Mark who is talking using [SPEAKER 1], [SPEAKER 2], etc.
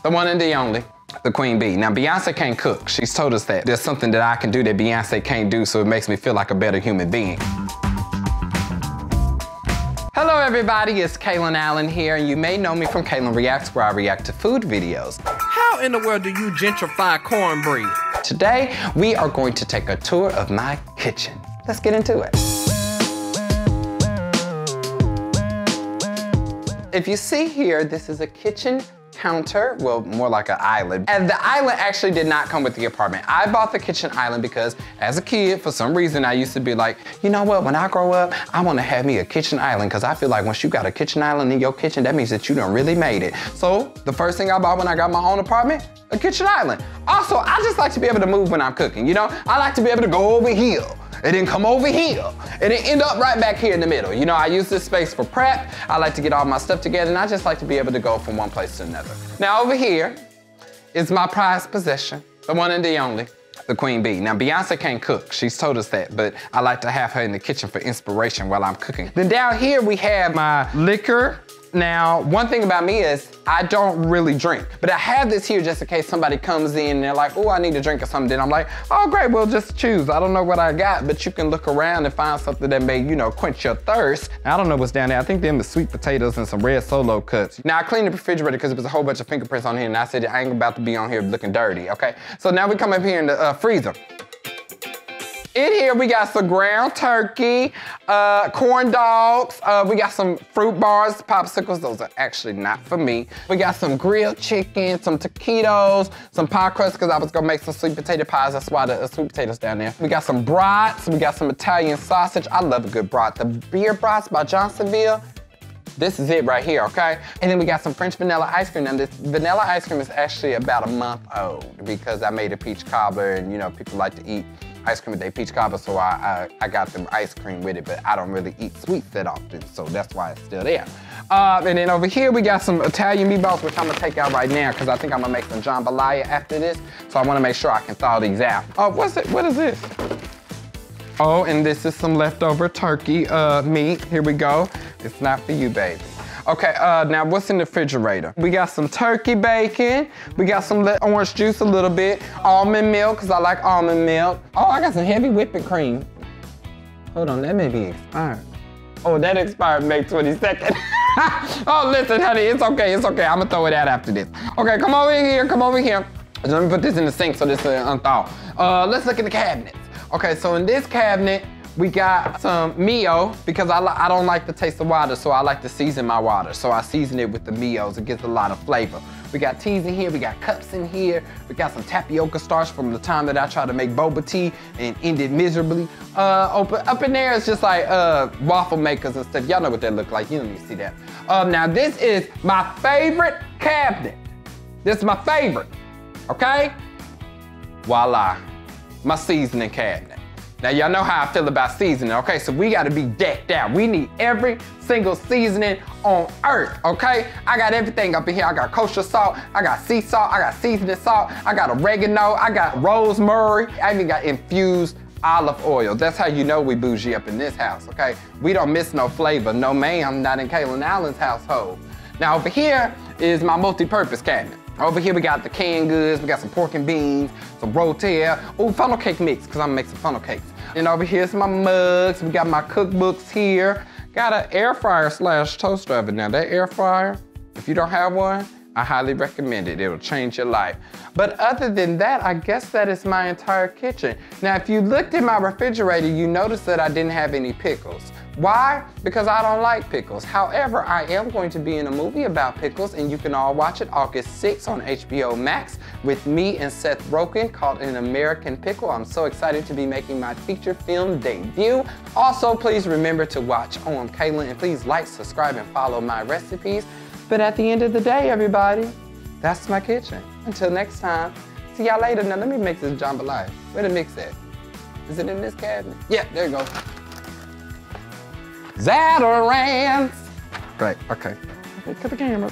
[SPEAKER 1] the one and the only, the Queen Bee. Now, Beyonce can't cook. She's told us that there's something that I can do that Beyonce can't do, so it makes me feel like a better human being. Hello everybody, it's Kalen Allen here, and you may know me from Kalen Reacts, where I react to food videos.
[SPEAKER 2] How in the world do you gentrify cornbread?
[SPEAKER 1] Today, we are going to take a tour of my kitchen. Let's get into it. If you see here, this is a kitchen counter, well, more like an island. And the island actually did not come with the apartment. I bought the kitchen island because as a kid, for some reason, I used to be like, you know what, when I grow up, I want to have me a kitchen island, because I feel like once you got a kitchen island in your kitchen, that means that you done really made it. So the first thing I bought when I got my own apartment, a kitchen island. Also, I just like to be able to move when I'm cooking, you know? I like to be able to go over here, and then come over here, and then end up right back here in the middle. You know, I use this space for prep. I like to get all my stuff together, and I just like to be able to go from one place to another. Now over here is my prized possession, the one and the only, the Queen Bee. Now Beyonce can't cook, she's told us that, but I like to have her in the kitchen for inspiration while I'm cooking. Then down here we have my liquor. Now, one thing about me is I don't really drink, but I have this here just in case somebody comes in and they're like, oh, I need a drink or something. Then I'm like, oh, great, well, just choose. I don't know what I got, but you can look around and find something that may, you know, quench your thirst. I don't know what's down there. I think them is sweet potatoes and some red Solo cuts. Now, I cleaned the refrigerator because there was a whole bunch of fingerprints on here, and I said, I ain't about to be on here looking dirty, okay? So now we come up here in the freezer. In here, we got some ground turkey, corn dogs, we got some fruit bars, popsicles. Those are actually not for me. We got some grilled chicken, some taquitos, some pie crust, because I was gonna make some sweet potato pies. That's why the sweet potatoes down there. We got some brats, we got some Italian sausage. I love a good brat. The beer brats by Johnsonville, this is it right here, okay? And then we got some French vanilla ice cream. Now this vanilla ice cream is actually about a month old because I made a peach cobbler, and you know, people like to eat ice cream with their peach cobbler, so I got them ice cream with it, but I don't really eat sweets that often, so that's why it's still there. And then over here, we got some Italian meatballs, which I'm gonna take out right now, because I think I'm gonna make some jambalaya after this, so I wanna make sure I can thaw these out. Oh, what is this? Oh, and this is some leftover turkey meat. Here we go. It's not for you, baby. Okay, now what's in the refrigerator? We got some turkey bacon. We got some orange juice a little bit. Almond milk, because I like almond milk. Oh, I got some heavy whipping cream. Hold on, that may be expired. Oh, that expired May 22nd. Oh, listen, honey, it's okay, it's okay. I'm gonna throw it out after this. Okay, come over here, come over here. Let me put this in the sink so this is unthaw. Let's look in the cabinets. Okay, so in this cabinet, we got some Mio, because I don't like the taste of water, so I like to season my water. So I season it with the Mios. It gives a lot of flavor. We got teas in here, we got cups in here, we got some tapioca starch from the time that I tried to make boba tea and ended miserably. Up in there, it's just like waffle makers and stuff. Y'all know what they look like, you don't need to see that. Now this is my favorite cabinet. This is my favorite, okay? Voila, my seasoning cabinet. Now, y'all know how I feel about seasoning, okay? So we gotta be decked out. We need every single seasoning on earth, okay? I got everything up in here. I got kosher salt, I got sea salt, I got seasoning salt, I got oregano, I got rosemary, I even got infused olive oil. That's how you know we bougie up in this house, okay? We don't miss no flavor. No ma'am, not in Kalen Allen's household. Now over here is my multi-purpose cabinet. Over here we got the canned goods, we got some pork and beans, some rotel, oh, funnel cake mix, because I'm gonna make some funnel cakes. And over here's my mugs, we got my cookbooks here. Got an air fryer / toaster oven. Now that air fryer, if you don't have one, I highly recommend it. It'll change your life. But other than that, I guess that is my entire kitchen. Now, if you looked in my refrigerator, you noticed that I didn't have any pickles. Why? Because I don't like pickles. However, I am going to be in a movie about pickles, and you can all watch it August 6th on HBO Max with me and Seth Rogen, called An American Pickle. I'm so excited to be making my feature film debut. Also, please remember to watch OMKalen, and please like, subscribe, and follow my recipes. But at the end of the day, everybody, that's my kitchen. Until next time, see y'all later. Now let me make this jambalaya. Where the mix at? Is it in this cabinet? Yeah, there you go. Zatarans. Great, okay. Look at the camera.